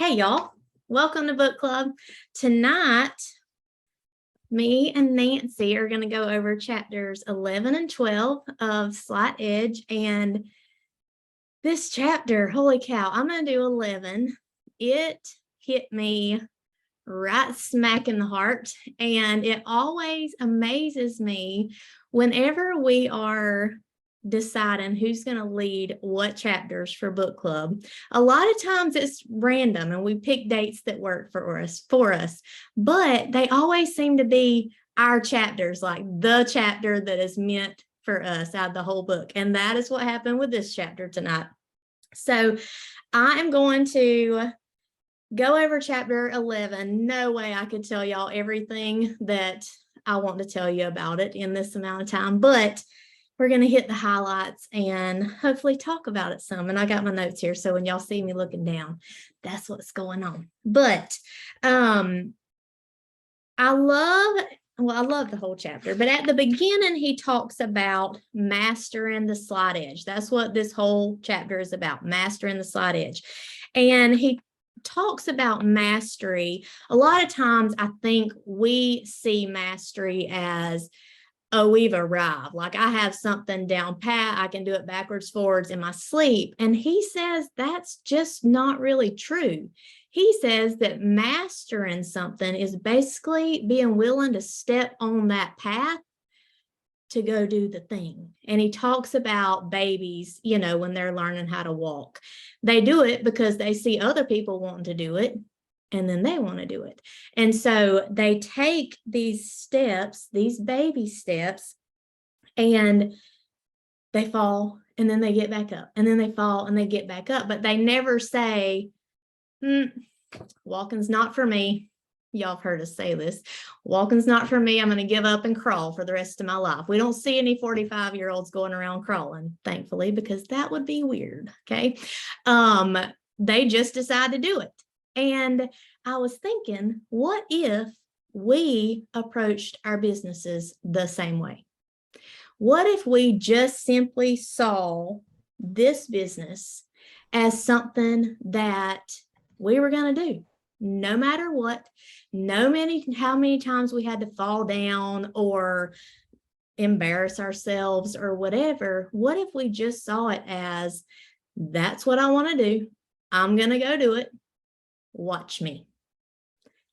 Hey, y'all. Welcome to Book Club. Tonight, me and Nancy are going to go over chapters 11 and 12 of Slight Edge. And this chapter, holy cow, I'm going to do 11. It hit me right smack in the heart. And it always amazes me whenever we are deciding who's going to lead what chapters for book club. A lot of times it's random and we pick dates that work for us, but they always seem to be our chapters, like the chapter that is meant for us out of the whole book. And that is what happened with this chapter tonight. So I am going to go over chapter 11. No way I could tell y'all everything that I want to tell you about it in this amount of time, but we're going to hit the highlights and hopefully talk about it some. And I got my notes here, so when y'all see me looking down, that's what's going on. But I love the whole chapter, but at the beginning, he talks about mastering the slight edge. That's what this whole chapter is about, mastering the slight edge. And he talks about mastery. A lot of times I think we see mastery as, oh, we've arrived. Like I have something down pat. I can do it backwards, forwards in my sleep. And he says that's just not really true. He says that mastering something is basically being willing to step on that path to go do the thing. And he talks about babies, when they're learning how to walk. They do it because they see other people wanting to do it, and then they want to do it. And so they take these steps, these baby steps, and they fall, and then they get back up, and then they fall, and they get back up. But they never say, walking's not for me. Y'all have heard us say this. Walking's not for me. I'm going to give up and crawl for the rest of my life. We don't see any 45-year-olds going around crawling, thankfully, because that would be weird. Okay. They just decide to do it. And I was thinking, what if we approached our businesses the same way? What if we just simply saw this business as something that we were going to do no matter what, how many times we had to fall down or embarrass ourselves or whatever? What if we just saw it as, that's what I want to do. I'm going to go do it. Watch me.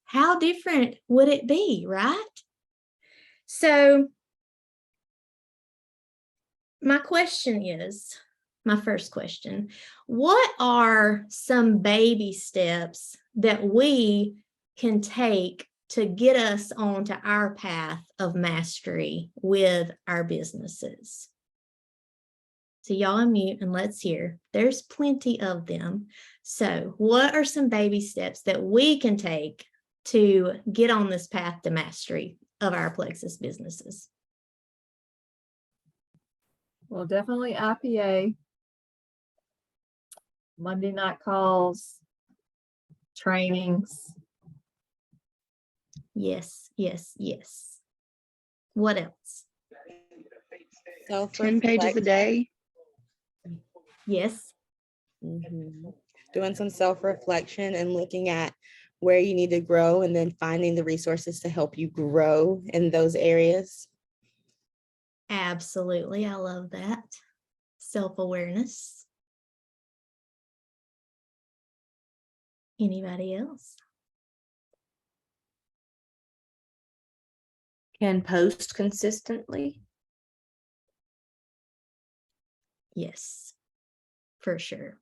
How different would it be, right? So my first question, what are some baby steps that we can take to get us onto our path of mastery with our businesses? So y'all unmute and let's hear. There's plenty of them. So what are some baby steps that we can take to get on this path to mastery of our Plexus businesses? Well, definitely IPA, Monday night calls, trainings. Yes, yes, yes. What else? 10 pages a day. Yes. Doing some self-reflection and looking at where you need to grow and then finding the resources to help you grow in those areas. Absolutely. I love that. Self-awareness. Anybody else? Can post consistently. Yes, for sure.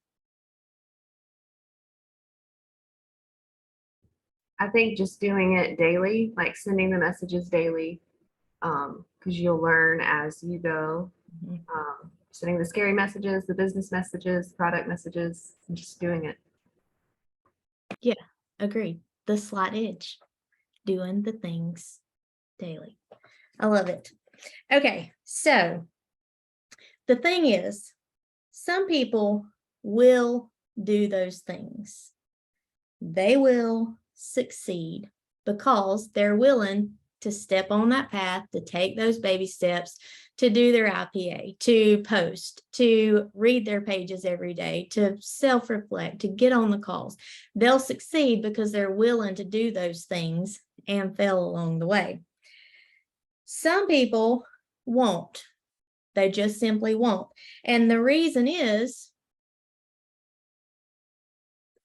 I think just doing it daily, like sending the messages daily, because you'll learn as you go. Sending the scary messages, the business messages, product messages, and just doing it. Yeah, agreed. The slight edge, doing the things daily. I love it. Okay, so the thing is, some people will do those things. They will succeed because they're willing to step on that path, to take those baby steps, to do their IPA, to post, to read their pages every day, to self-reflect, to get on the calls. They'll succeed because they're willing to do those things and fail along the way. Some people won't. They just simply won't. And the reason is,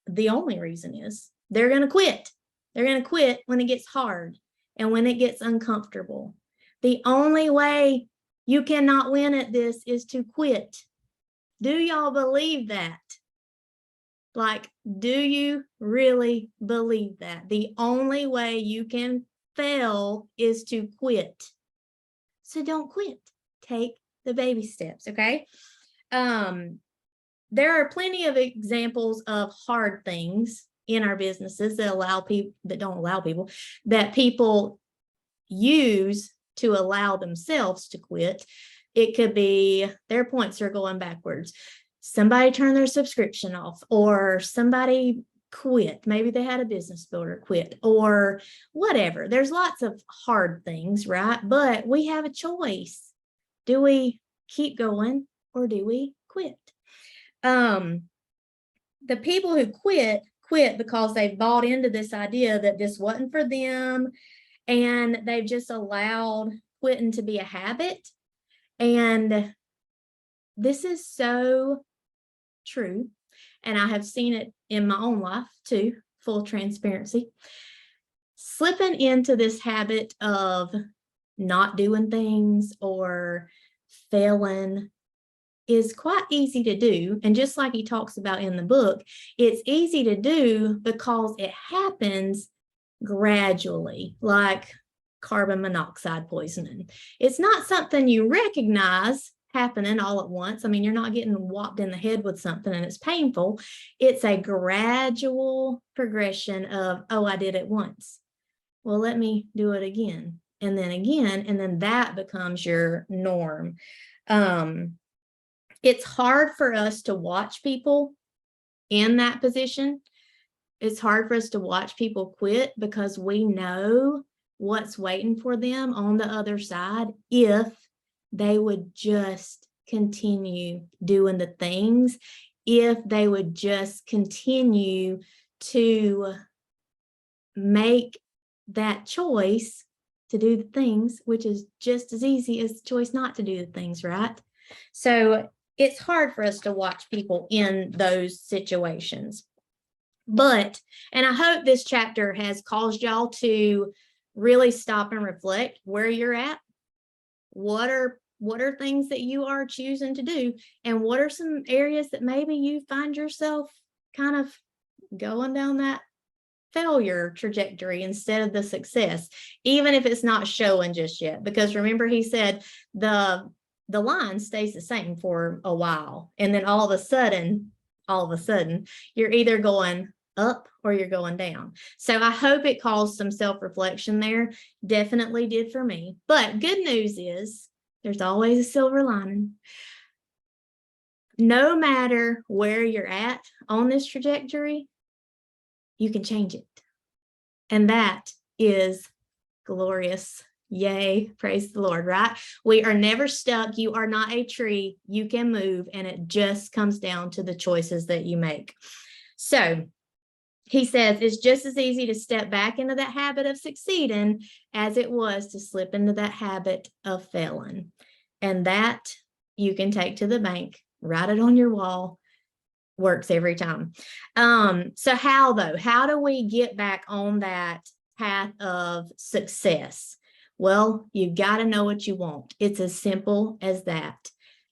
the only reason is, they're going to quit. They're going to quit when it gets hard and when it gets uncomfortable. The only way you cannot win at this is to quit. Do y'all believe that? Like, do you really believe that? The only way you can fail is to quit. So don't quit. Take the baby steps, okay? There are plenty of examples of hard things in our businesses that don't allow people, that people use to allow themselves to quit. It could be their points are going backwards. Somebody turned their subscription off, or somebody quit. Maybe they had a business builder quit, or whatever. There's lots of hard things, right? But we have a choice. Do we keep going or do we quit? The people who quit because they've bought into this idea that this wasn't for them, and they've just allowed quitting to be a habit. And this is so true. And I have seen it in my own life too, full transparency. Slipping into this habit of not doing things or failing is quite easy to do. And just like he talks about in the book, it's easy to do because it happens gradually, like carbon monoxide poisoning. It's not something you recognize happening all at once. I mean, you're not getting whopped in the head with something and it's painful. It's a gradual progression of, oh, I did it once. Well, let me do it again, and then that becomes your norm. It's hard for us to watch people in that position. It's hard for us to watch people quit because we know what's waiting for them on the other side if they would just continue doing the things, if they would just continue to make that choice to do the things, which is just as easy as the choice not to do the things, right? So it's hard for us to watch people in those situations. But, and I hope this chapter has caused y'all to really stop and reflect where you're at. What are things that you are choosing to do? And what are some areas that maybe you find yourself kind of going down that failure trajectory instead of the success, even if it's not showing just yet? Because remember, he said the line stays the same for a while, and then all of a sudden you're either going up or you're going down. So I hope it caused some self-reflection there. Definitely did for me. But good news is there's always a silver lining. No matter where you're at on this trajectory, you can change it. And that is glorious. Yay, praise the Lord, right? We are never stuck. You are not a tree. You can move, and it just comes down to the choices that you make. So he says it's just as easy to step back into that habit of succeeding as it was to slip into that habit of failing. And that you can take to the bank, write it on your wall, works every time. So how though? How do we get back on that path of success? Well, you got to know what you want. It's as simple as that.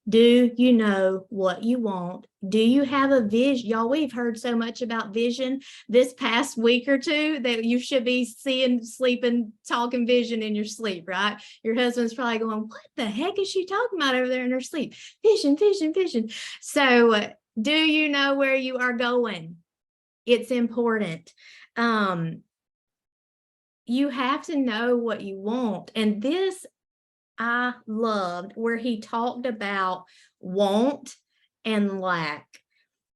Do you know what you want? Do you have a vision? Y'all, we've heard so much about vision this past week or two that you should be seeing, sleeping, talking vision in your sleep, right? Your husband's probably going, what the heck is she talking about over there in her sleep? Vision, vision, vision. So do you know where you are going? It's important. You have to know what you want. And this I loved, where he talked about want and lack,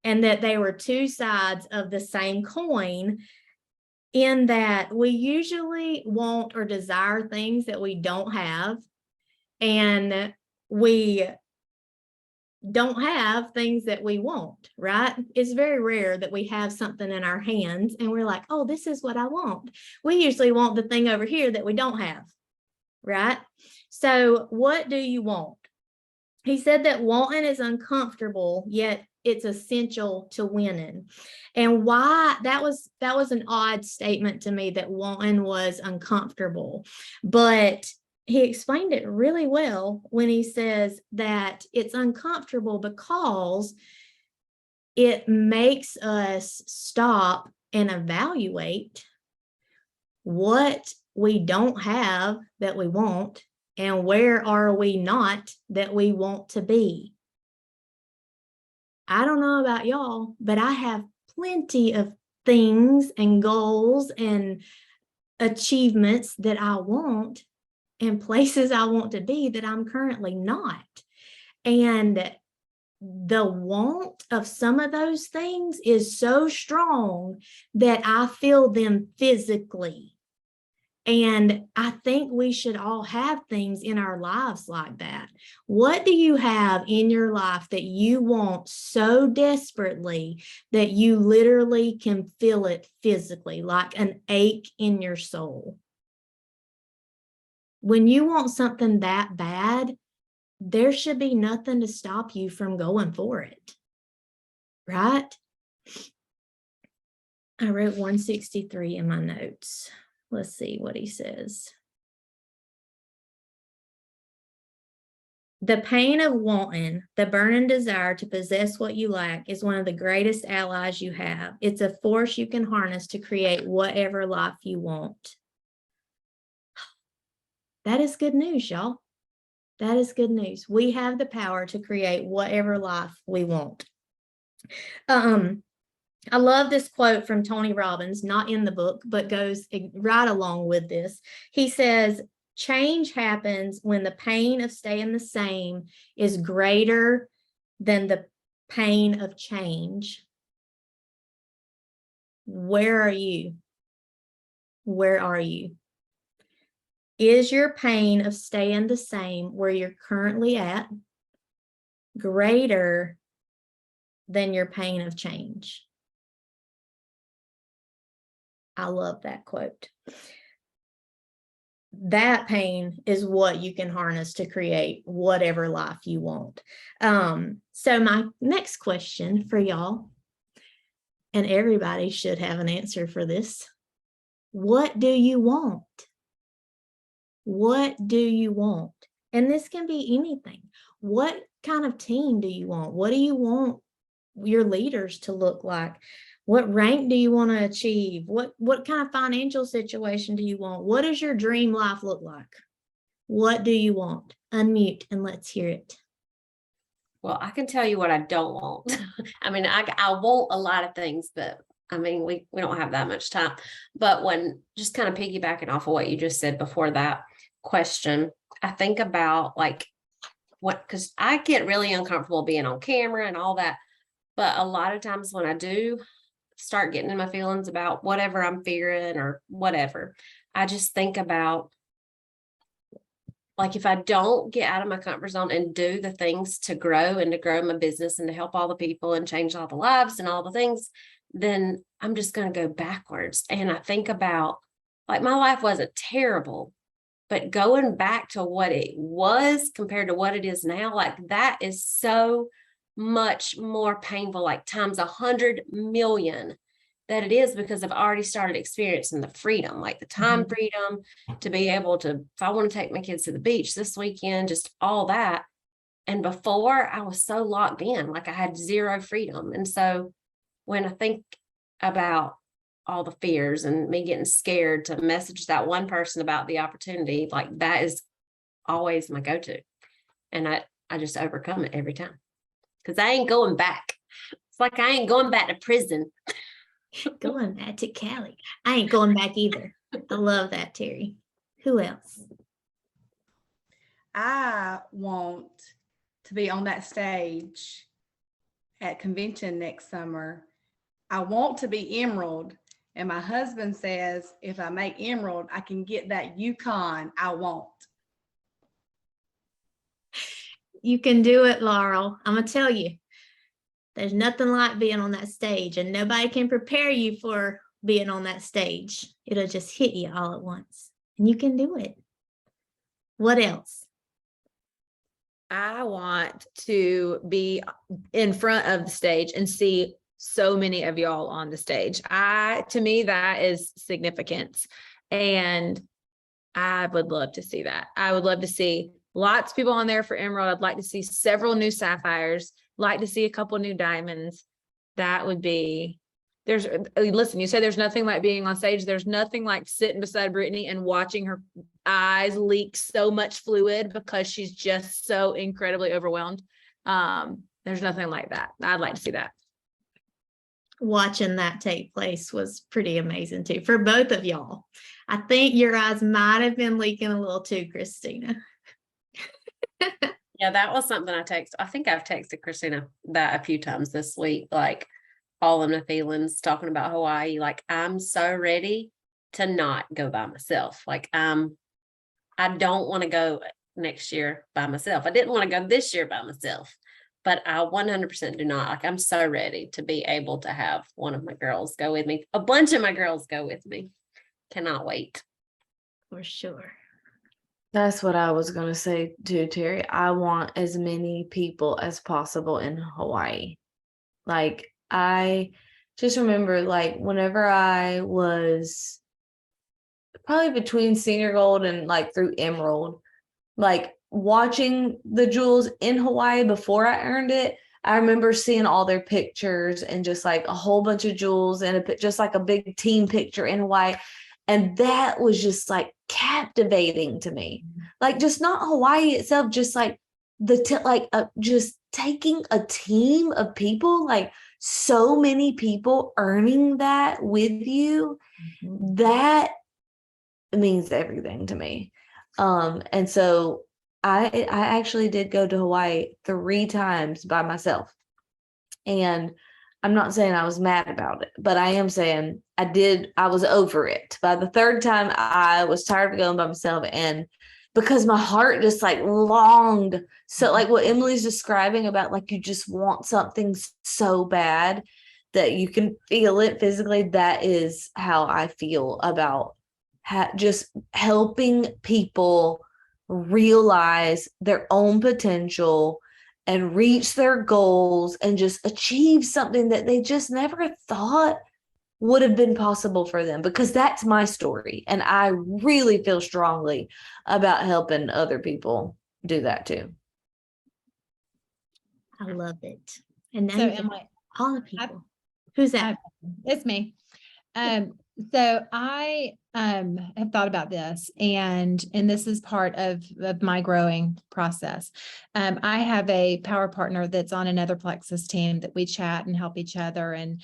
and that they were two sides of the same coin. in that we usually want or desire things that we don't have, and we don't have things that we want, right? It's very rare that we have something in our hands and we're like, oh, this is what I want. We usually want the thing over here that we don't have, right? So what do you want? He said that wanting is uncomfortable, yet it's essential to winning. And why that was an odd statement to me, that wanting was uncomfortable, but he explained it really well when he says that it's uncomfortable because it makes us stop and evaluate what we don't have that we want, and where are we not that we want to be. I don't know about y'all, but I have plenty of things and goals and achievements that I want, and places I want to be that I'm currently not. And the want of some of those things is so strong that I feel them physically. And I think we should all have things in our lives like that. What do you have in your life that you want so desperately that you literally can feel it physically, like an ache in your soul? When you want something that bad, there should be nothing to stop you from going for it, right? I wrote 163 in my notes. Let's see what he says. The pain of wanting, the burning desire to possess what you lack, is one of the greatest allies you have. It's a force you can harness to create whatever life you want. That is good news, y'all. That is good news. We have the power to create whatever life we want. I love this quote from Tony Robbins, not in the book, but goes right along with this. He says, change happens when the pain of staying the same is greater than the pain of change. Where are you? Where are you? Is your pain of staying the same where you're currently at greater than your pain of change? I love that quote. That pain is what you can harness to create whatever life you want. So my next question for y'all, and everybody should have an answer for this. What do you want? What do you want? And this can be anything. What kind of team do you want? What do you want your leaders to look like? What rank do you want to achieve? What kind of financial situation do you want? What does your dream life look like? What do you want? Unmute and let's hear it. Well, I can tell you what I don't want. I mean, I want a lot of things, but I mean, we don't have that much time. But when just kind of piggybacking off of what you just said before that question, I think about like because I get really uncomfortable being on camera and all that. But a lot of times when I do start getting in my feelings about whatever I'm fearing or whatever, I just think about, like, if I don't get out of my comfort zone and do the things to grow my business and to help all the people and change all the lives and all the things, then I'm just going to go backwards. And I think about, like, my life wasn't terrible, but going back to what it was compared to what it is now, like, that is so much more painful, like times 100 million that it is, because I've already started experiencing the freedom, like the time freedom to be able to, if I want to take my kids to the beach this weekend, just all that. And before, I was so locked in, like I had zero freedom. And so when I think about all the fears and me getting scared to message that one person about the opportunity, like, that is always my go-to. And I just overcome it every time. Because I ain't going back. It's like I ain't going back to prison. Going back to Cali. I ain't going back either. I love that, Terry. Who else? I want to be on that stage at convention next summer. I want to be Emerald, And my husband says, if I make Emerald, I can get that Yukon I want. You can do it, Laurel. I'm gonna tell you. There's nothing like being on that stage, and nobody can prepare you for being on that stage. It'll just hit you all at once, and you can do it. What else? I want to be in front of the stage and see so many of y'all on the stage. To me, that is significance. And I would love to see that. I would love to see lots of people on there for Emerald. I'd like to see several new sapphires, like to see a couple new diamonds. That would be, listen, you say there's nothing like being on stage. There's nothing like sitting beside Brittany and watching her eyes leak so much fluid because she's just so incredibly overwhelmed. There's nothing like that. I'd like to see that. Watching that take place was pretty amazing too, for both of y'all. I think your eyes might have been leaking a little too, Christina. Yeah, that was something I think I've texted Christina that a few times this week, like all of my feelings talking about Hawaii. Like, I'm so ready to not go by myself. Like, I don't want to go next year by myself. I didn't want to go this year by myself, but I 100% do not. Like, I'm so ready to be able to have one of my girls go with me. A bunch of my girls go with me. Cannot wait. For sure. That's what I was going to say too, Terry. I want as many people as possible in Hawaii. Like, I just remember, like, whenever I was probably between Senior Gold and like through Emerald, like watching the jewels in Hawaii before I earned it, I remember seeing all their pictures and just like a whole bunch of jewels and just like a big team picture in Hawaii. And that was just like captivating to me. Like, just not Hawaii itself, just like just taking a team of people, like so many people earning that with you, that means everything to me. And so I actually did go to Hawaii 3 times by myself. And I'm not saying I was mad about it, but I am saying I was over it. By the 3rd time, I was tired of going by myself, and because my heart just like longed. So like what Emily's describing about, like, you just want something so bad that you can feel it physically. That is how I feel about just helping people realize their own potential and reach their goals and just achieve something that they just never thought would have been possible for them, because that's my story. And I really feel strongly about helping other people do that too. I love it. And now So you got Emily, all the people. Who's that? it's me. So I have thought about this, and this is part of my growing process. I have a power partner that's on another Plexus team that we chat and help each other, and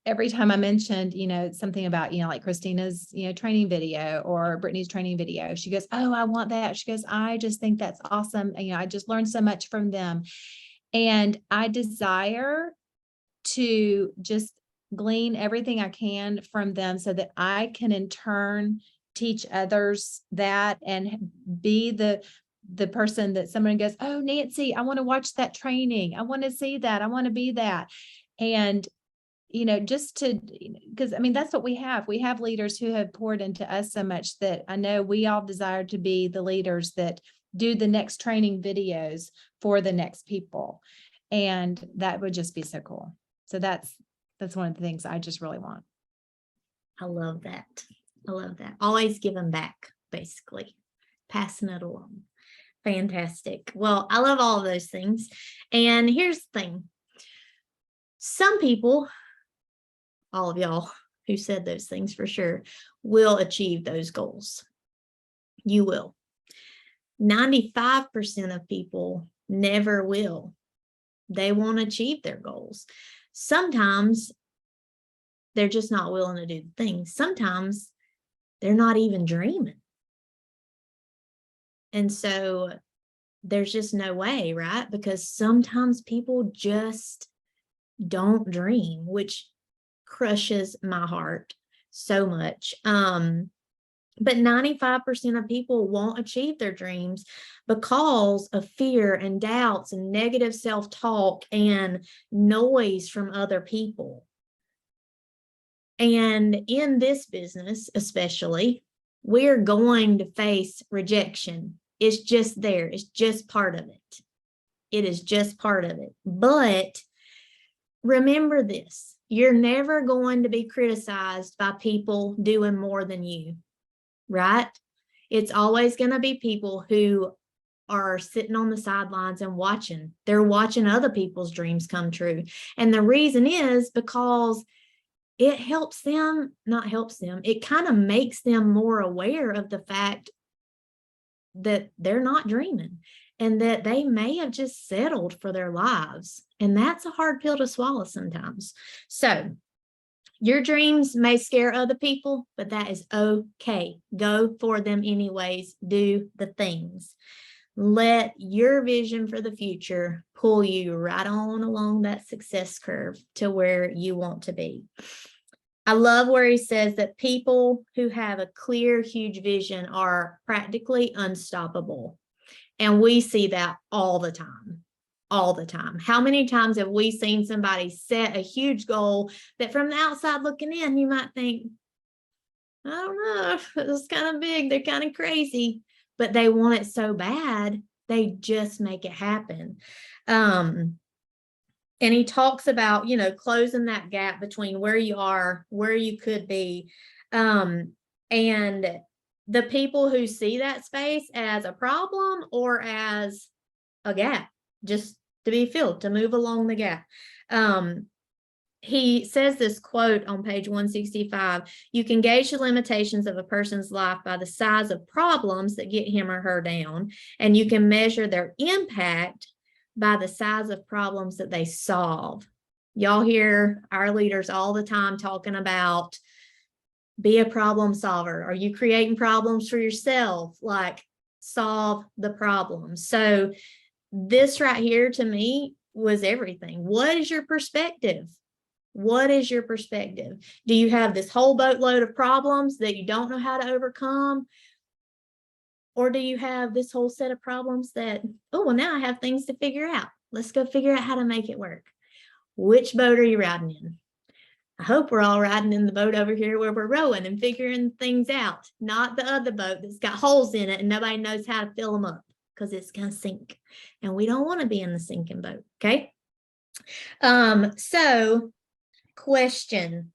every time I mentioned, something about, like Christina's, training video or Brittany's training video, she goes, "Oh, I want that." She goes, "I just think that's awesome. And, I just learned so much from them." And I desire to just glean everything I can from them so that I can in turn teach others that and be the person that someone goes, "Oh, Nancy, I want to watch that training. I want to see that. I want to be that." And, just to, because that's what we have. We have leaders who have poured into us so much that I know we all desire to be the leaders that do the next training videos for the next people. And that would just be so cool. So that's one of the things I just really want. I love that. I love that. Always giving back, basically. Passing it along. Fantastic. Well, I love all of those things. And here's the thing. Some people, all of y'all who said those things for sure, will achieve those goals. You will. 95% of people never will. They won't achieve their goals. Sometimes they're just not willing to do the things. Sometimes they're not even dreaming. And so there's just no way, right? Because sometimes people just don't dream, which crushes my heart so much. But 95% of people won't achieve their dreams because of fear and doubts and negative self-talk and noise from other people. And in this business, especially, we're going to face rejection. It's just there. It's just part of it. It is just part of it. But remember this, you're never going to be criticized by people doing more than you, right? It's always going to be people who are sitting on the sidelines and watching. They're watching other people's dreams come true. And the reason is because it helps them, not helps them, it kind of makes them more aware of the fact that they're not dreaming and that they may have just settled for their lives. And that's a hard pill to swallow sometimes. So your dreams may scare other people, but that is okay. Go for them anyways. Do the things. Let your vision for the future pull you right on along that success curve to where you want to be. I love where he says that people who have a clear, huge vision are practically unstoppable. And we see that all the time. All the time. How many times have we seen somebody set a huge goal that from the outside looking in, you might think, I don't know, it's kind of big, they're kind of crazy, but they want it so bad, they just make it happen. And he talks about, you know, closing that gap between where you are, where you could be. And the people who see that space as a problem or as a gap, just to be filled, to move along the gap. He says this quote on page 165, you can gauge the limitations of a person's life by the size of problems that get him or her down, and you can measure their impact by the size of problems that they solve. Y'all hear our leaders all the time talking about be a problem solver. Are you creating problems for yourself? Like, solve the problem. So this right here to me was everything. What is your perspective? What is your perspective? Do you have this whole boatload of problems that you don't know how to overcome? Or do you have this whole set of problems that, oh, well, now I have things to figure out. Let's go figure out how to make it work. Which boat are you riding in? I hope we're all riding in the boat over here where we're rowing and figuring things out, not the other boat that's got holes in it and nobody knows how to fill them up because it's going to sink. And we don't want to be in the sinking boat, okay? So, question.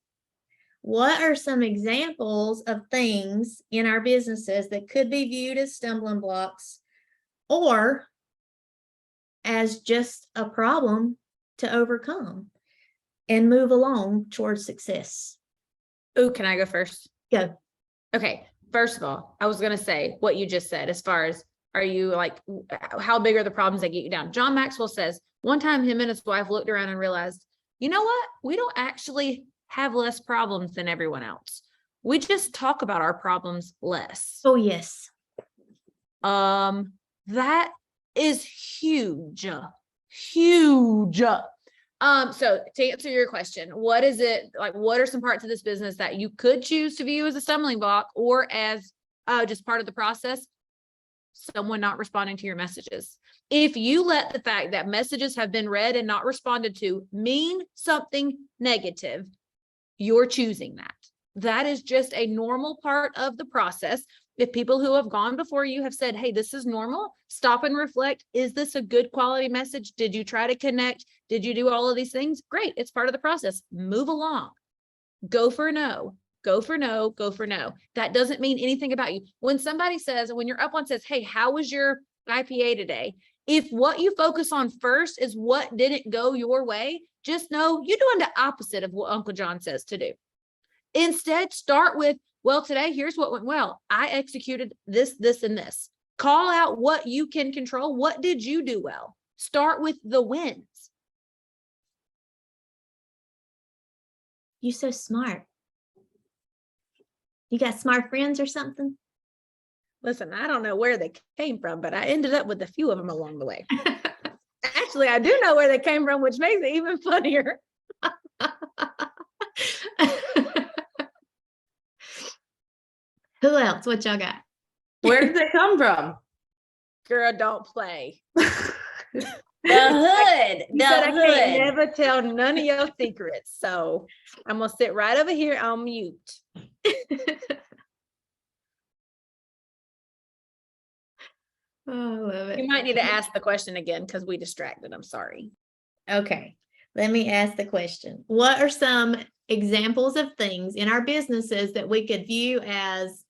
What are some examples of things in our businesses that could be viewed as stumbling blocks or as just a problem to overcome and move along towards success? Ooh, can I go first? Go. Okay. First of all, I was going to say what you just said as far as, are you like, how big are the problems that get you down? John Maxwell says one time him and his wife looked around and realized, you know what? We don't actually have less problems than everyone else. We just talk about our problems less. Oh, yes. That is huge. Huge. So to answer your question, what is it like? What are some parts of this business that you could choose to view as a stumbling block or as just part of the process? Someone not responding to your messages. If you let the fact that messages have been read and not responded to mean something negative, you're choosing that. That is just a normal part of the process. If people who have gone before you have said, hey, this is normal, stop and reflect. Is this a good quality message? Did you try to connect? Did you do all of these things? Great. It's part of the process. Move along. Go for no. Go for no. Go for no. That doesn't mean anything about you. When somebody says, when your upline says, hey, how was your IPA today? If what you focus on first is what didn't go your way, just know you're doing the opposite of what Uncle John says to do. Instead, start with, well, today, here's what went well. I executed this, this, and this. Call out what you can control. What did you do well? Start with the wins. You're so smart. You got smart friends or something? Listen, I don't know where they came from, but I ended up with a few of them along the way. Actually, I do know where they came from, which makes it even funnier. Who else? What y'all got? Where did they come from? Girl, don't play. The hood, You said I the can't hood. never tell none of your secrets. So I'm gonna sit right over here on mute. Oh, I love it. You might need to ask the question again because we distracted. I'm sorry. Okay, let me ask the question. What are some examples of things in our businesses that we could view as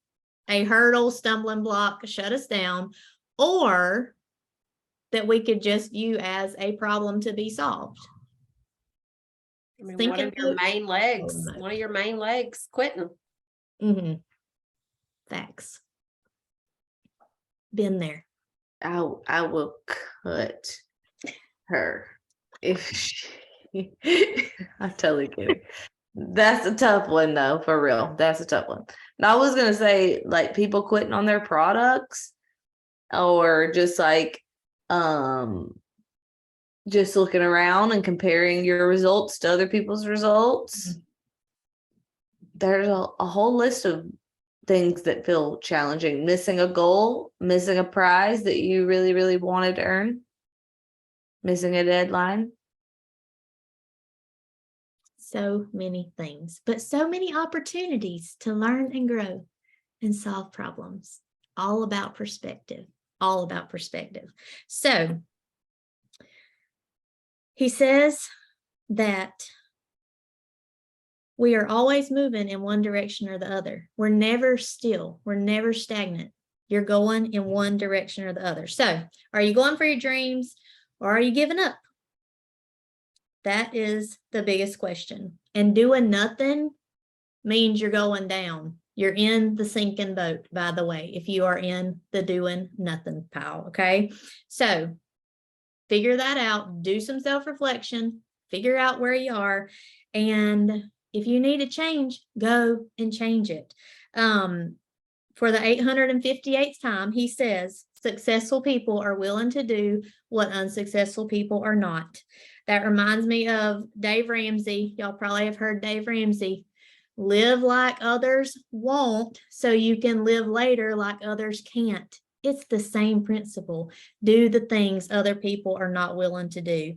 a hurdle, stumbling block, shut us down, or that we could just view as a problem to be solved? I mean, Think one of of your those- main legs, Oh, no. one of your main legs, quitting. Facts. Been there. I will cut her if she. I'm totally kidding. That's a tough one though, for real. That's a tough one. And I was gonna say like people quitting on their products, or just like just looking around and comparing your results to other people's results. There's a whole list of things that feel challenging. Missing a goal, missing a prize that you really, really wanted to earn, missing a deadline. So many things, but so many opportunities to learn and grow and solve problems. All about perspective. All about perspective. So he says that we are always moving in one direction or the other. We're never still. We're never stagnant. You're going in one direction or the other. So are you going for your dreams or are you giving up? That is the biggest question. And doing nothing means you're going down. You're in the sinking boat, by the way, if you are in the doing nothing pile, okay? So figure that out, do some self-reflection, figure out where you are, and if you need a change, go and change it. For the 858th time, he says, successful people are willing to do what unsuccessful people are not. That reminds me of Dave Ramsey. Y'all probably have heard Dave Ramsey. Live like others won't, so you can live later like others can't. It's the same principle. Do the things other people are not willing to do.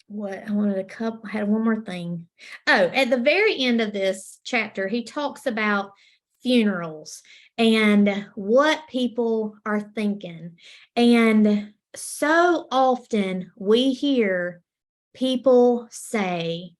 What I wanted I had one more thing. Oh, at the very end of this chapter, he talks about funerals and what people are thinking. And so often we hear people say,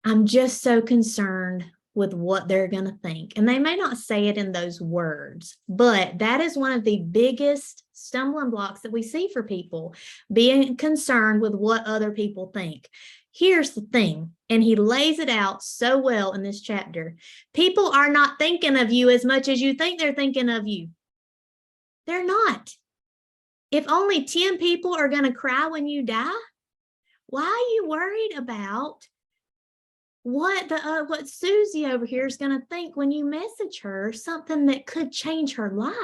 I'm just so concerned with what they're going to think. And they may not say it in those words, but that is one of the biggest stumbling blocks that we see for people, being concerned with what other people think. Here's the thing, and he lays it out so well in this chapter. People are not thinking of you as much as you think they're thinking of you. They're not. If only 10 people are going to cry when you die, why are you worried about what Susie over here is going to think when you message her something that could change her life?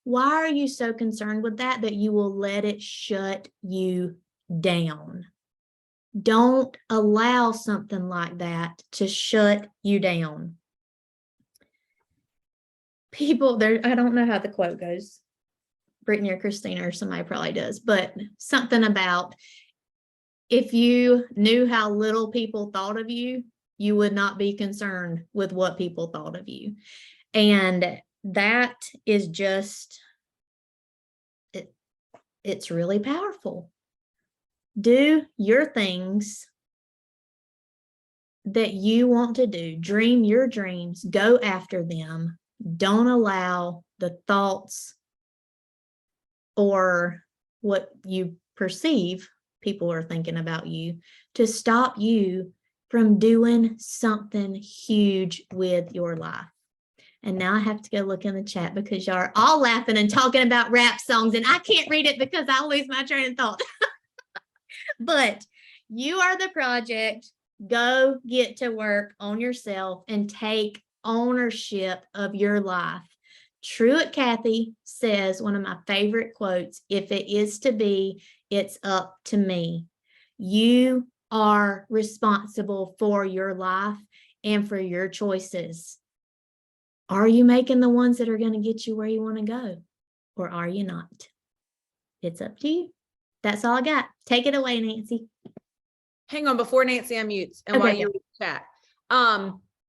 Why are you so concerned with that you will let it shut you down? Don't allow something like that to shut you down. People there, I don't know how the quote goes. Brittany or Christina or somebody probably does, but something about if you knew how little people thought of you, you would not be concerned with what people thought of you. And that is just, it's really powerful. Do your things that you want to do. Dream your dreams. Go after them. Don't allow the thoughts or what you perceive people are thinking about you to stop you from doing something huge with your life. And now I have to go look in the chat because y'all are all laughing and talking about rap songs and I can't read it because I lose my train of thought. But you are the project. Go get to work on yourself and take ownership of your life. Truett Cathy says, one of my favorite quotes, if it is to be, it's up to me. You are responsible for your life. and for your choices. Are you making the ones that are going to get you where you want to go, or are you not? It's up to you. That's all I got. Take it away, Nancy. Hang on, before Nancy unmutes and while Okay. you chat.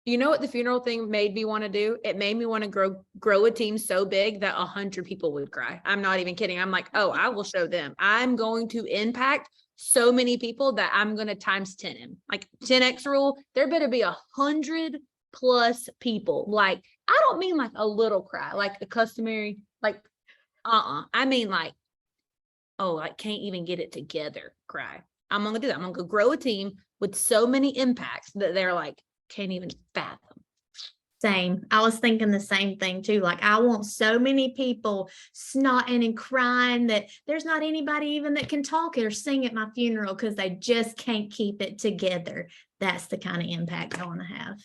You know what the funeral thing made me want to do? It made me want to grow a team so big that 100 people would cry. I'm not even kidding. I'm like, oh, I will show them. I'm going to impact so many people that I'm going to times 10 him. Like 10x rule, there better be 100 plus people. Like, I don't mean like a little cry, like the customary, like, I mean like, oh, I can't even get it together cry. I'm going to do that. I'm going to go grow a team with so many impacts that they're like, can't even fathom. Same. I was thinking the same thing too. Like, I want so many people snotting and crying that there's not anybody even that can talk or sing at my funeral because they just can't keep it together. That's the kind of impact I want to have.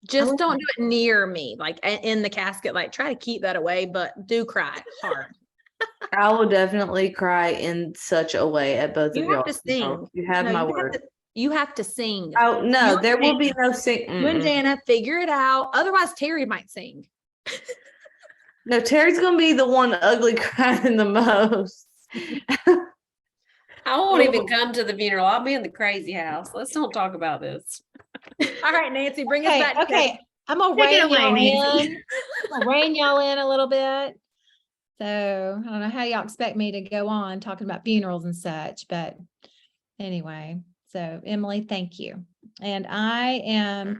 Just love don't that. do it near me, like in the casket, like try to keep that away, but do cry hard. I will definitely cry in such a way at both You of have y'all. to sing. You have No, my you have word. you have to sing. Oh You no, and there will be Jana- no sing. You and Mm-mm. Jana figure it out. Otherwise, Terry might sing. No, Terry's gonna be the one ugly crying the most. I won't even come to the funeral. I'll be in the crazy house. Let's don't talk about this. All right, Nancy, bring us Okay, back. to okay. I'm gonna Take it rein away, y'all Nancy. in. I'm gonna rein y'all in a little bit. So I don't know how y'all expect me to go on talking about funerals and such, but anyway, so Emily, thank you. And I am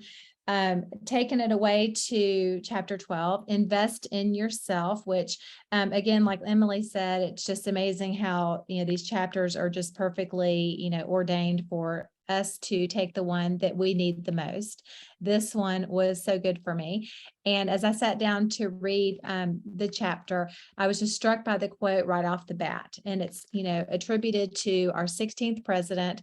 taking it away to chapter 12, invest in yourself, which again, like Emily said, it's just amazing how, these chapters are just perfectly, ordained for us to take the one that we need the most. This one was so good for me. And as I sat down to read the chapter, I was just struck by the quote right off the bat. And it's, attributed to our 16th president.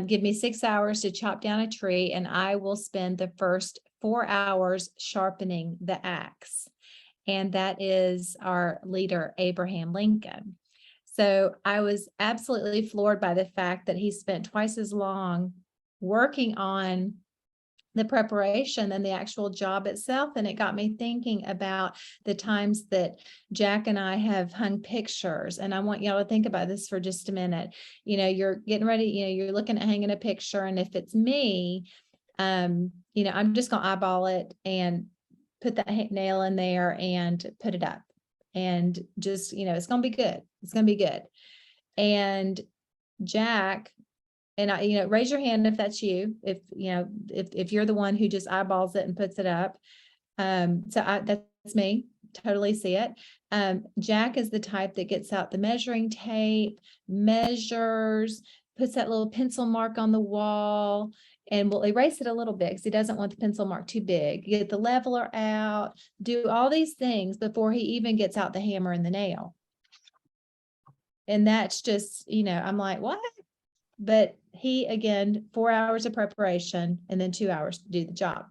Give me 6 hours to chop down a tree, and I will spend the first 4 hours sharpening the axe. And that is our leader, Abraham Lincoln. So I was absolutely floored by the fact that he spent twice as long working on the preparation than the actual job itself. And it got me thinking about the times that Jack and I have hung pictures. And I want y'all to think about this for just a minute. You're getting ready, you're looking at hanging a picture. And if it's me, I'm just going to eyeball it and put that nail in there and put it up. And just, it's going to be good. It's going to be good. And Jack, and I, raise your hand if that's you, if you're the one who just eyeballs it and puts it up. That's me, totally see it. Jack is the type that gets out the measuring tape, measures, puts that little pencil mark on the wall, and will erase it a little bit because he doesn't want the pencil mark too big. Get the leveler out, do all these things before he even gets out the hammer and the nail. And that's just, I'm like, what? But he, again, 4 hours of preparation and then 2 hours to do the job.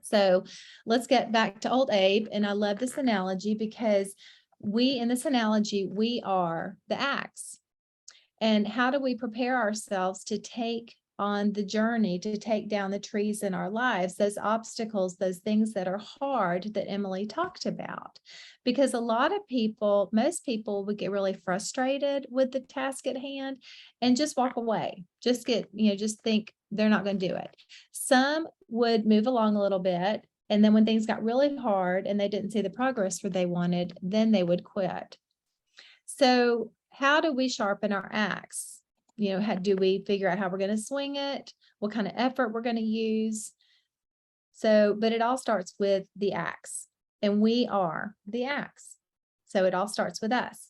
So let's get back to old Abe. And I love this analogy because in this analogy, we are the axe. And how do we prepare ourselves to take on the journey, to take down the trees in our lives, those obstacles, those things that are hard that Emily talked about? Because most people would get really frustrated with the task at hand and just walk away, just think they're not going to do it. Some would move along a little bit. And then when things got really hard and they didn't see the progress where they wanted, then they would quit. So how do we sharpen our axe? How do we figure out how we're going to swing it? What kind of effort we're going to use? But it all starts with the axe, and we are the axe. So it all starts with us.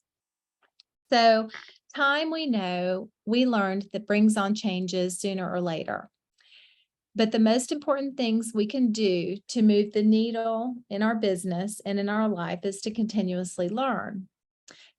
So time, we know, we learned that brings on changes sooner or later. But the most important things we can do to move the needle in our business and in our life is to continuously learn.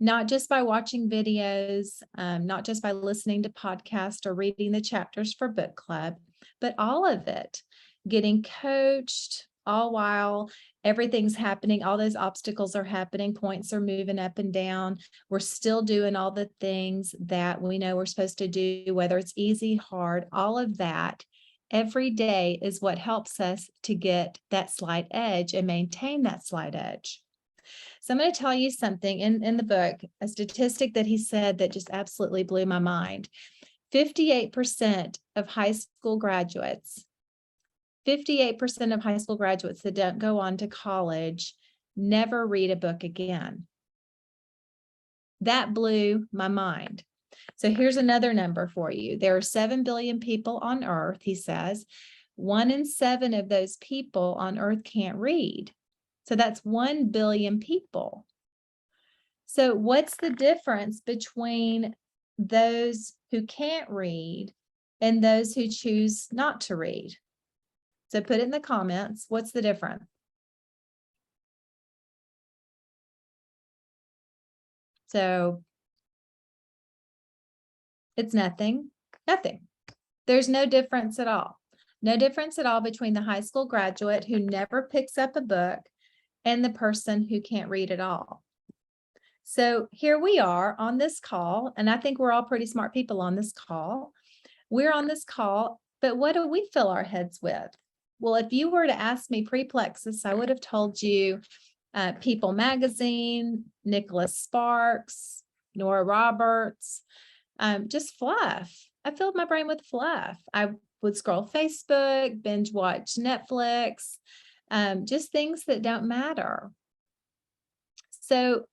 Not just by watching videos, not just by listening to podcasts or reading the chapters for book club, but all of it, getting coached, all while everything's happening, all those obstacles are happening, points are moving up and down. We're still doing all the things that we know we're supposed to do, whether it's easy, hard, all of that every day is what helps us to get that slight edge and maintain that slight edge. So I'm going to tell you something in the book, a statistic that he said that just absolutely blew my mind. 58% of high school graduates, 58% of high school graduates that don't go on to college never read a book again. That blew my mind. So here's another number for you. There are 7 billion people on earth, he says. 1 in 7 of those people on earth can't read. So that's 1 billion people. So what's the difference between those who can't read and those who choose not to read? So put it in the comments. What's the difference? So it's nothing. There's no difference at all. No difference at all between the high school graduate who never picks up a book and the person who can't read at all. So here we are on this call, and I think we're all pretty smart people on this call. We're on this call, but what do we fill our heads with? Well, if you were to ask me pre-Plexus, I would have told you People Magazine, Nicholas Sparks, Nora Roberts, just fluff. I filled my brain with fluff. I would scroll Facebook, binge watch Netflix, just things that don't matter. So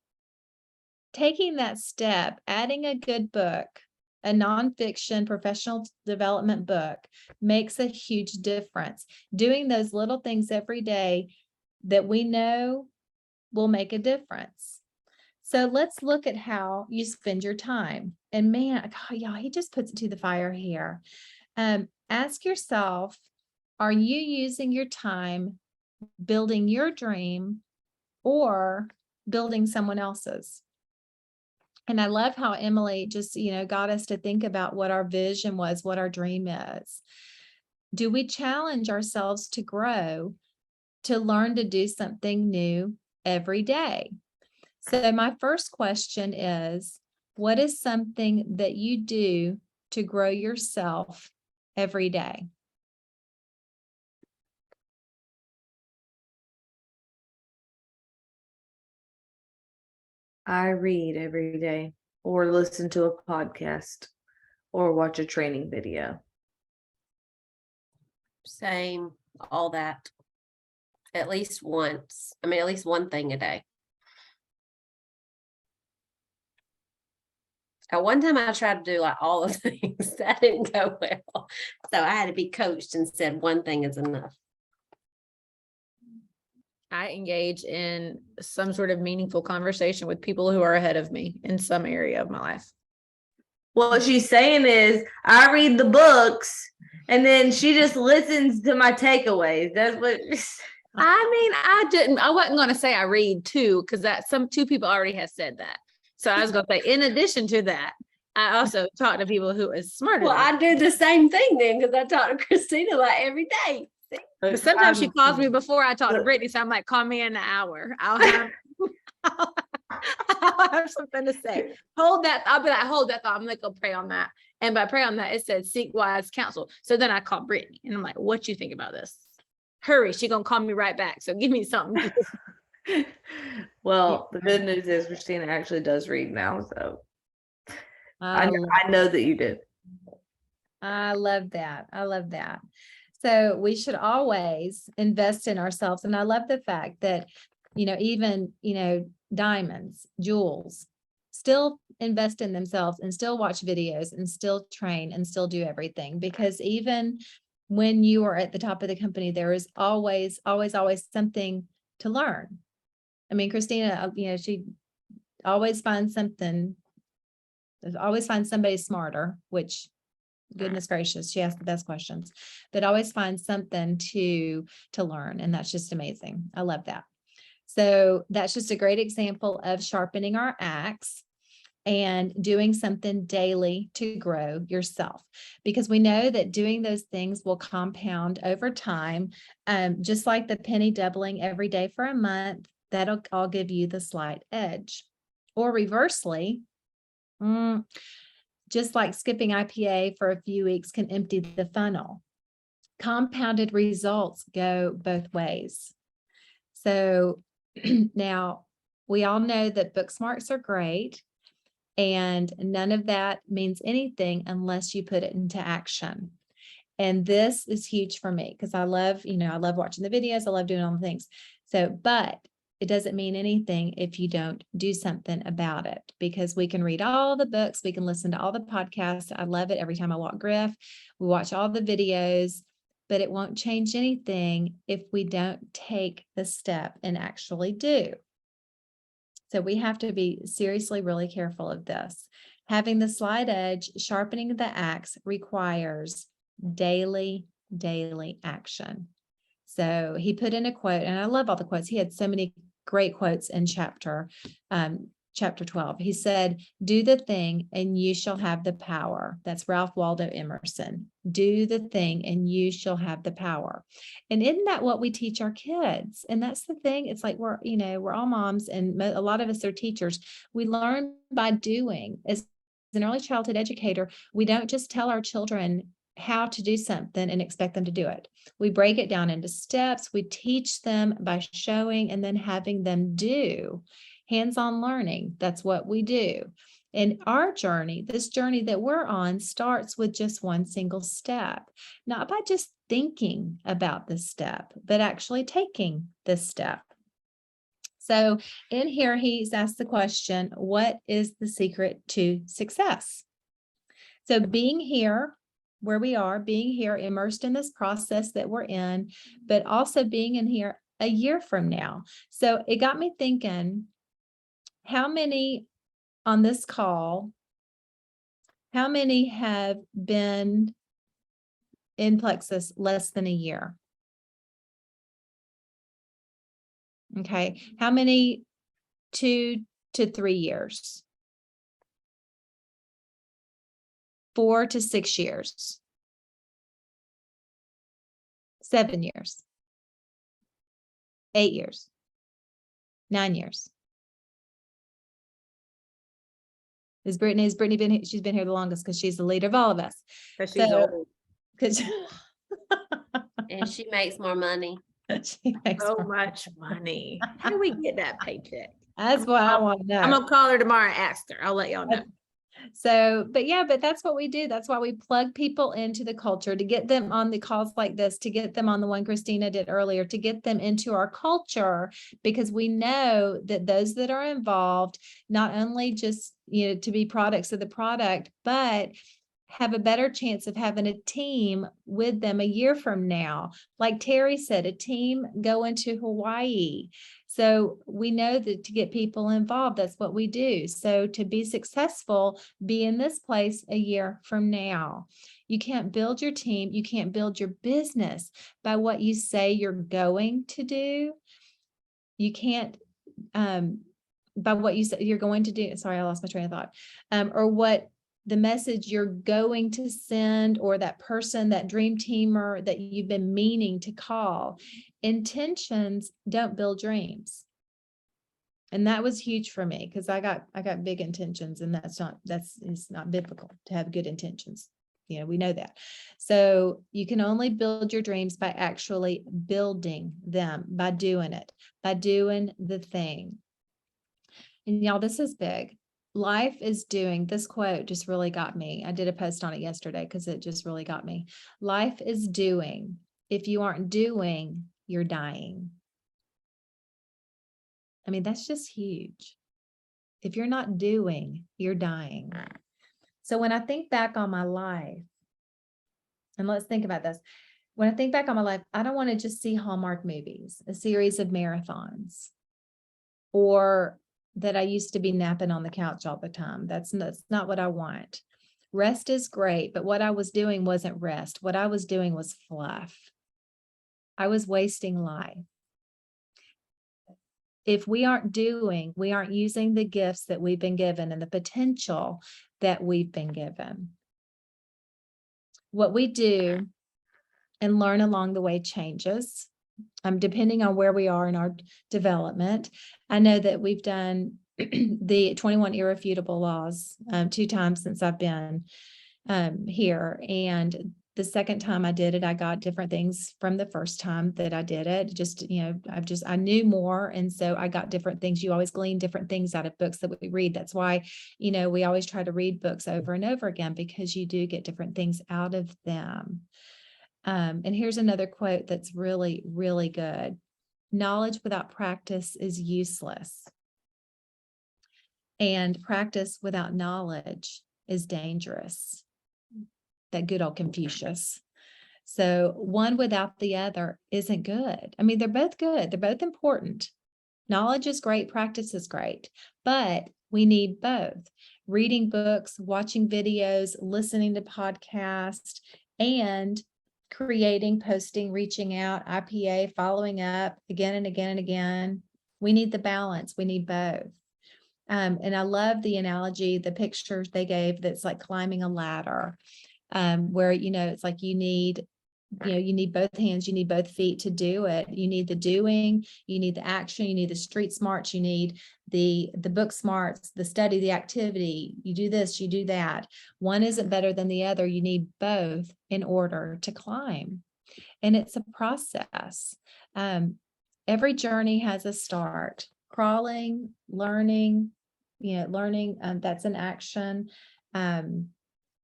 taking that step, adding a good book, a nonfiction professional development book makes a huge difference. Doing those little things every day that we know will make a difference. So let's look at how you spend your time. And man, God, y'all, he just puts it to the fire here. Ask yourself, are you using your time building your dream or building someone else's? And I love how Emily just, got us to think about what our vision was, what our dream is. Do we challenge ourselves to grow, to learn to do something new every day? So my first question is, what is something that you do to grow yourself every day? I read every day or listen to a podcast or watch a training video. Same, all that. At least once. I mean, at least one thing a day. At one time I tried to do like all the things. That didn't go well. So I had to be coached and said one thing is enough. I engage in some sort of meaningful conversation with people who are ahead of me in some area of my life. What she's saying is, I read the books and then she just listens to my takeaways. That's what. I wasn't going to say I read too, because two people already have said that. So I was going to say, in addition to that, I also talk to people who is smarter. Well, I do the same thing then, because I talk to Christina like every day. But sometimes she calls me before I talk to Brittany, so I'm like, call me in an hour. I'll have something to say. Hold that. I'll be like, hold that thought. I'm like, go pray on that. And by pray on that, it said seek wise counsel. So then I call Brittany and I'm like, what you think about this? Hurry, she's gonna call me right back. So give me something. Well, the good news is Christina actually does read now, so I I know that you did. love that. I love that. So we should always invest in ourselves. And I love the fact that, even, diamonds, jewels, still invest in themselves and still watch videos and still train and still do everything. Because even when you are at the top of the company, there is always something to learn. I mean, Christina, she always finds something, always finds somebody smarter, which goodness gracious, she asks the best questions, but always finds something to learn. And that's just amazing. I love that. So that's just a great example of sharpening our axe and doing something daily to grow yourself, because we know that doing those things will compound over time. Just like the penny doubling every day for a month, that'll all give you the slight edge. Or reversely, just like skipping IPA for a few weeks can empty the funnel. compounded results go both ways. So now we all know that book smarts are great, and none of that means anything unless you put it into action. And this is huge for me because I love watching the videos. I love doing all the things. So, but it doesn't mean anything if you don't do something about it, because we can read all the books. We can listen to all the podcasts. I love it. Every time I walk Griff, we watch all the videos, but it won't change anything if we don't take the step and actually do. So we have to be seriously really careful of this. Having the slight edge, sharpening the axe requires daily action. So he put in a quote, and I love all the quotes. He had so many great quotes in chapter 12. He said, "Do the thing and you shall have the power." That's Ralph Waldo Emerson. Do the thing and you shall have the power. And isn't that what we teach our kids? And that's the thing. It's like we're all moms, and a lot of us are teachers. We learn by doing. As an early childhood educator, we don't just tell our children how to do something and expect them to do it. We break it down into steps. We teach them by showing and then having them do. Hands-on learning, that's what we do. And our journey, this journey that we're on, starts with just one single step, not by just thinking about the step, but actually taking this step. So in here, he's asked the question, what is the secret to success? So being here, where we are, being here, immersed in this process that we're in, but also being in here a year from now. So it got me thinking, how many on this call, how many have been in Plexus less than a year? Okay, how many 2 to 3 years? 4 to 6 years? 7 years? 8 years? 9 years? Has Brittany been, she's been here the longest because she's the leader of all of us. Because she's So- old. 'Cause And she makes more money. she makes So more- much money. How do we get that paycheck? That's what I want to know. I'm gonna call her tomorrow and ask her. I'll let y'all know. So, but that's what we do. That's why we plug people into the culture, to get them on the calls like this, to get them on the one Christina did earlier, to get them into our culture, because we know that those that are involved, not only just, to be products of the product, but have a better chance of having a team with them a year from now. Like Terry said, a team going to Hawaii. So we know that to get people involved, that's what we do. So to be successful, be in this place a year from now. You can't build your team. You can't build your business by what you say you're going to do. You can't, by what you say you're going to do. Sorry, I lost my train of thought. Or what the message you're going to send, or that person, that dream teamer that you've been meaning to call. Intentions don't build dreams. And that was huge for me, because I got big intentions, and it's not biblical to have good intentions. We know that. So you can only build your dreams by actually building them, by doing it, by doing the thing. And y'all, this is big. Life is doing, this quote just really got me. I did a post on it yesterday because it just really got me. Life is doing. If you aren't doing, you're dying. I mean, that's just huge. If you're not doing, you're dying. So when I think back on my life, and let's think about this. When I think back on my life, I don't want to just see Hallmark movies, a series of marathons, or that I used to be napping on the couch all the time. That's not what I want. Rest is great, but what I was doing wasn't rest. What I was doing was fluff. I was wasting life. If we aren't doing, we aren't using the gifts that we've been given and the potential that we've been given. What we do and learn along the way changes. Depending on where we are in our development. I know that we've done the 21 irrefutable laws 2 times since I've been here. And the second time I did it, I got different things from the first time that I did it. Just, I knew more. And so I got different things. You always glean different things out of books that we read. That's why, we always try to read books over and over again, because you do get different things out of them. And here's another quote that's really, really good. Knowledge without practice is useless. And practice without knowledge is dangerous. That good old Confucius. So one without the other isn't good. I mean, they're both good. They're both important. Knowledge is great. Practice is great, but we need both. Reading books, watching videos, listening to podcasts, and creating, posting, reaching out, IPA, following up again and again and again. We need the balance. We need both. And I love the analogy, the pictures they gave, that's like climbing a ladder, where, it's like you need both hands, you need both feet to do it. You need the doing, you need the action, you need the street smarts, you need the book smarts, the study, the activity. You do this, you do that. One isn't better than the other. You need both in order to climb. And it's a process. Every journey has a start. Crawling, learning, that's an action.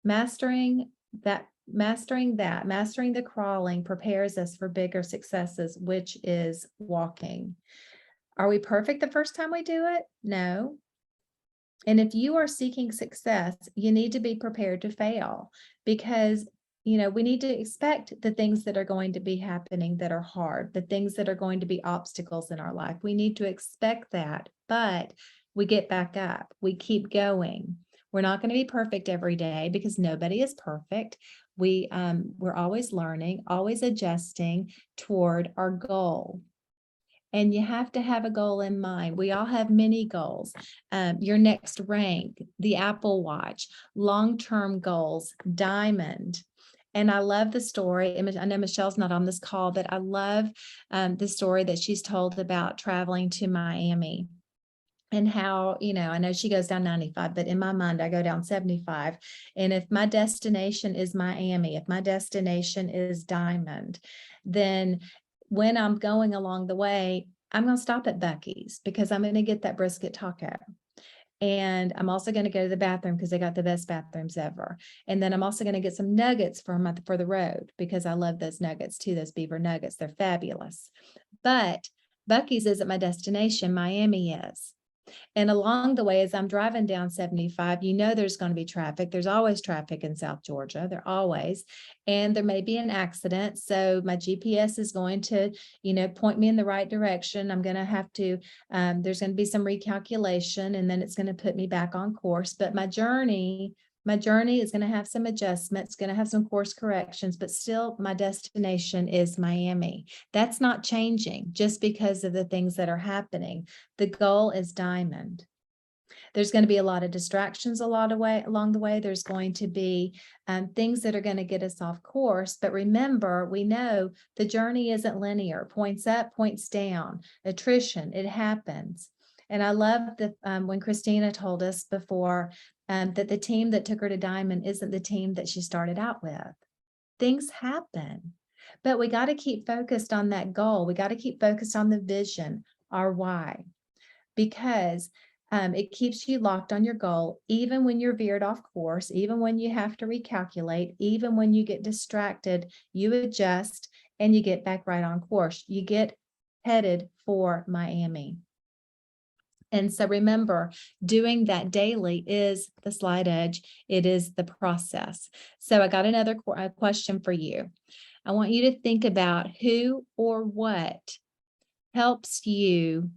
Mastering the crawling prepares us for bigger successes, which is walking. Are we perfect the first time we do it? No. And if you are seeking success, you need to be prepared to fail, because we need to expect the things that are going to be happening that are hard, the things that are going to be obstacles in our life. We need to expect that, but we get back up. We keep going. We're not going to be perfect every day, because nobody is perfect. We're always learning, always adjusting toward our goal. And you have to have a goal in mind. We all have many goals. Your next rank, the Apple Watch, long-term goals, diamond. And I love the story. And I know Michelle's not on this call, but I love the story that she's told about traveling to Miami. And how, I know she goes down 95, but in my mind, I go down 75. And if my destination is Miami, if my destination is Diamond, then when I'm going along the way, I'm going to stop at Buc-ee's, because I'm going to get that brisket taco. And I'm also going to go to the bathroom, because they got the best bathrooms ever. And then I'm also going to get some nuggets for the road, because I love those nuggets too, those beaver nuggets. They're fabulous. But Buc-ee's isn't my destination. Miami is. And along the way, as I'm driving down 75, there's going to be traffic. There's always traffic in South Georgia. There always. And there may be an accident. So my GPS is going to, point me in the right direction. I'm going to have to, there's going to be some recalculation, and then it's going to put me back on course. But my journey is going to have some adjustments, going to have some course corrections, but still my destination is Miami. That's not changing just because of the things that are happening. The goal is Diamond. There's going to be a lot of distractions along the way. There's going to be things that are going to get us off course. But remember, we know the journey isn't linear. Points up, points down, attrition, it happens. And I love that when Christina told us before that the team that took her to Diamond isn't the team that she started out with. Things happen, but we got to keep focused on that goal. We got to keep focused on the vision, our why, because it keeps you locked on your goal, even when you're veered off course, even when you have to recalculate, even when you get distracted, you adjust and you get back right on course. You get headed for Miami. And so remember, doing that daily is the Slide Edge. It is the process. So I got another question for you. I want you to think about who or what helps you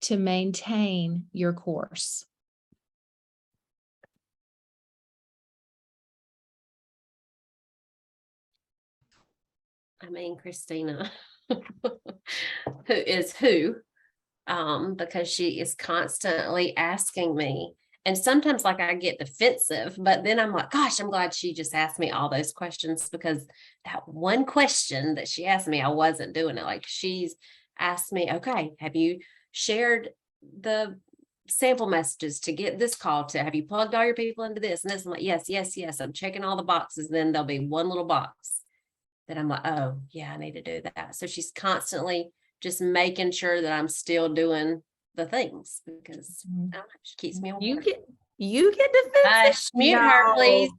to maintain your course. I mean, Christina, who, because she is constantly asking me. And sometimes like I get defensive, but then I'm like, gosh, I'm glad she just asked me all those questions, because that one question that she asked me, I wasn't doing it. Like, she's asked me, okay, have you shared the sample messages to get this call to? Have you plugged all your people into this and this? I'm like, yes. I'm checking all the boxes. Then there'll be one little box that I'm like, oh, yeah, I need to do that. So she's constantly just making sure that I'm still doing the things because I don't know, she keeps me on You board. get defensive? Hush, mute her, please.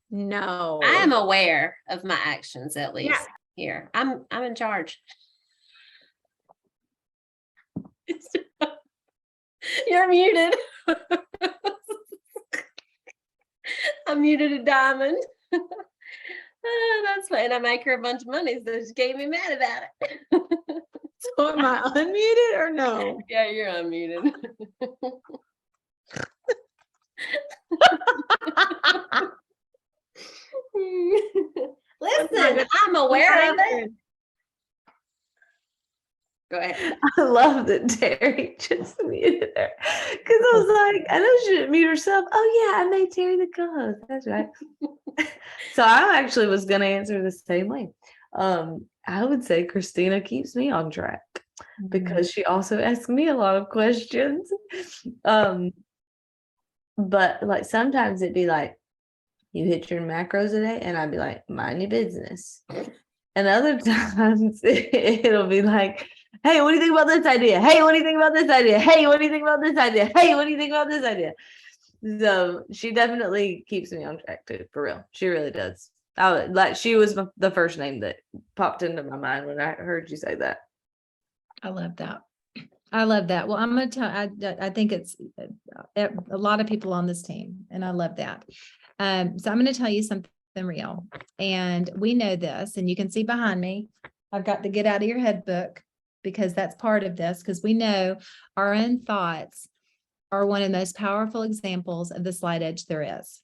No. I am aware of my actions at Yeah. least here. I'm in charge. You're muted. I'm muted a diamond. That's fine. I make her a bunch of money, so she can't be mad about it. So am I unmuted or no? Yeah, you're unmuted. Listen, I'm aware of it. Go ahead. I love that Terry just muted her because I was like, I know she didn't mute herself. Oh yeah, I made Terry the co-host. That's right. So I actually was gonna answer the same way. I would say Christina keeps me on track because she also asks me a lot of questions. But like sometimes it'd be like, you hit your macros today, and I'd be like, mind your business. And other times it'll be like, hey, what do you think about this idea? Hey, what do you think about this idea? Hey, what do you think about this idea? Hey, what do you think about this idea? So she definitely keeps me on track too, for real. She really does. She was the first name that popped into my mind when I heard you say that. I love that. I love that. Well, I'm going to tell, I think it's a lot of people on this team, and I love that. So I'm going to tell you something real, and we know this, and you can see behind me, I've got the Get Out of Your Head book, because that's part of this, because we know our own thoughts are one of the most powerful examples of the slight edge there is.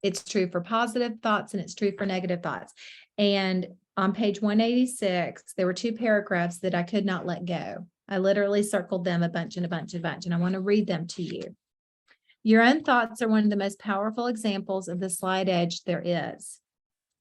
It's true for positive thoughts and it's true for negative thoughts. And on page 186, there were 2 paragraphs that I could not let go. I literally circled them a bunch and a bunch and a bunch, and I want to read them to you. Your own thoughts are one of the most powerful examples of the slight edge there is.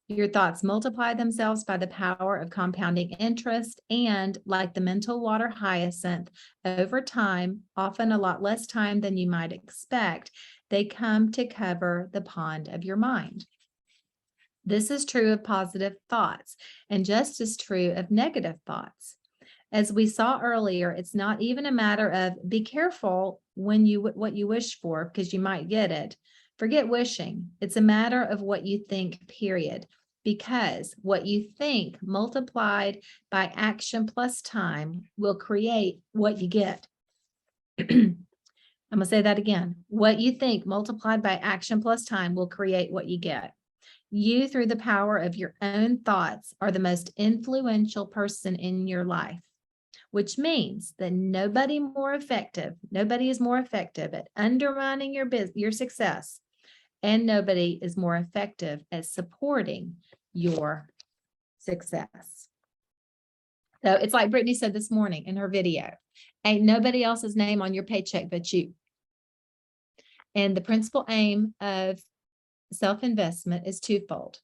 Your thoughts multiply themselves by the power of compounding interest, and like the mental water hyacinth, over time, often a lot less time than you might expect, they come to cover the pond of your mind. This is true of positive thoughts and just as true of negative thoughts. As we saw earlier, it's not even a matter of be careful when what you wish for, because you might get it. Forget wishing. It's a matter of what you think, period. Because what you think multiplied by action plus time will create what you get. I'm going to say that again. What you think multiplied by action plus time will create what you get. You, through the power of your own thoughts, are the most influential person in your life, which means that nobody is more effective at undermining your success, and nobody is more effective at supporting your success. So it's like Brittany said this morning in her video, ain't nobody else's name on your paycheck but you. And the principal aim of self-investment is twofold.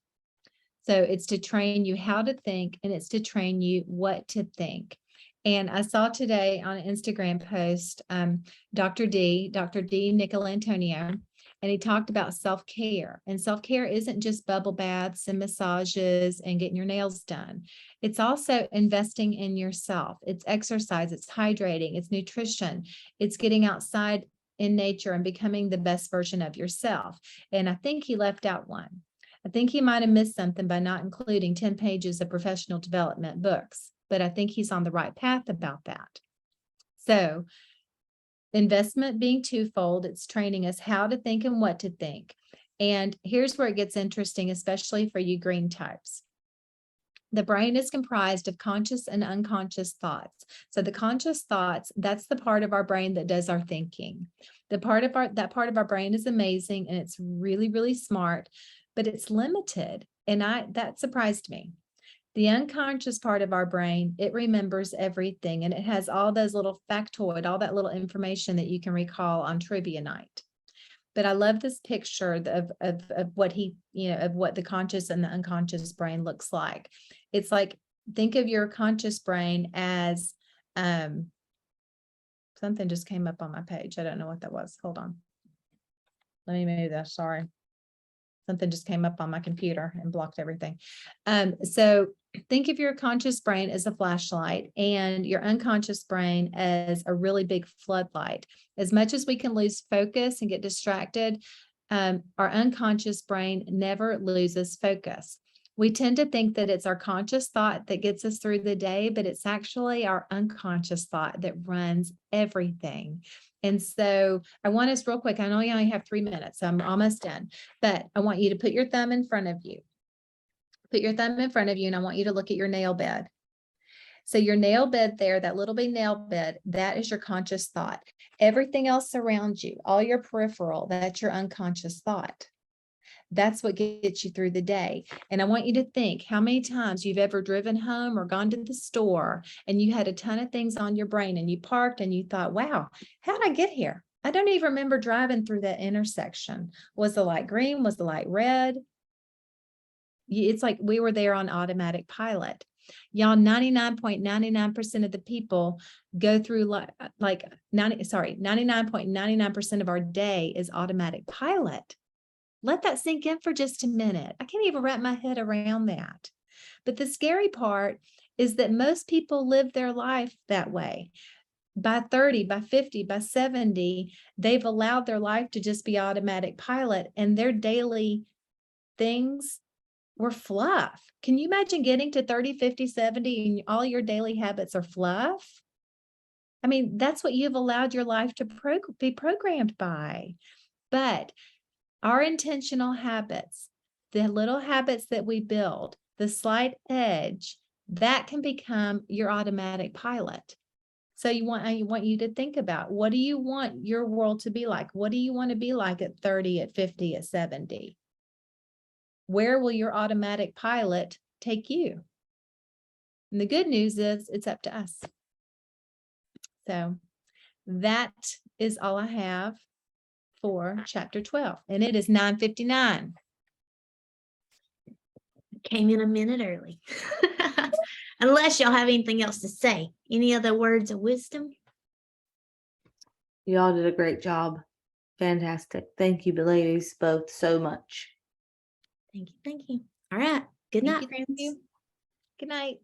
So it's to train you how to think, and it's to train you what to think. And I saw today on an Instagram post, Dr. D Nicolantonio, and he talked about self-care. And self-care isn't just bubble baths and massages and getting your nails done. It's also investing in yourself. It's exercise, it's hydrating, it's nutrition, it's getting outside in nature and becoming the best version of yourself. And I think he left out one. I think he might have missed something by not including 10 pages of professional development books, but I think he's on the right path about that. So investment being twofold, it's training us how to think and what to think. And here's where it gets interesting, especially for you green types. The brain is comprised of conscious and unconscious thoughts. So the conscious thoughts, that's the part of our brain that does our thinking. That part of our brain is amazing, and it's really, really smart, but it's limited. And that surprised me. The unconscious part of our brain, it remembers everything, and it has all those little factoid, all that little information that you can recall on trivia night. But I love this picture of what of what the conscious and the unconscious brain looks like. It's like, think of your conscious brain as something just came up on my page. I don't know what that was. Hold on. Let me move that. Sorry. Something just came up on my computer and blocked everything. So think of your conscious brain as a flashlight and your unconscious brain as a really big floodlight. As much as we can lose focus and get distracted, our unconscious brain never loses focus. We tend to think that it's our conscious thought that gets us through the day, but it's actually our unconscious thought that runs everything. And so I want us real quick. I know you only have 3 minutes, so I'm almost done, but I want you to put your thumb in front of you. Put your thumb in front of you, and I want you to look at your nail bed. So your nail bed there, that little bitty nail bed, that is your conscious thought. Everything else around you, all your peripheral, that's your unconscious thought. That's what gets you through the day. And I want you to think how many times you've ever driven home or gone to the store and you had a ton of things on your brain and you parked and you thought, wow, how did I get here? I don't even remember driving through that intersection. Was the light green? Was the light red? It's like we were there on automatic pilot. Y'all, 99.99% of the people go through 99.99% of our day is automatic pilot. Let that sink in for just a minute. I can't even wrap my head around that. But the scary part is that most people live their life that way. By 30, by 50, by 70, they've allowed their life to just be automatic pilot, and their daily things were fluff. Can you imagine getting to 30, 50, 70 and all your daily habits are fluff? I mean, that's what you've allowed your life to be programmed by. But our intentional habits, the little habits that we build, the slight edge, that can become your automatic pilot. So I want you to think about, what do you want your world to be like? What do you want to be like at 30, at 50, at 70? Where will your automatic pilot take you? And the good news is it's up to us. So that is all I have for chapter 12, and it is 9:59. Came in a minute early. Unless y'all have anything else to say. Any other words of wisdom? Y'all did a great job. Fantastic. Thank you, ladies, both so much. Thank you. Thank you. All right. Good Thank night, you, thank friends. you. Good night.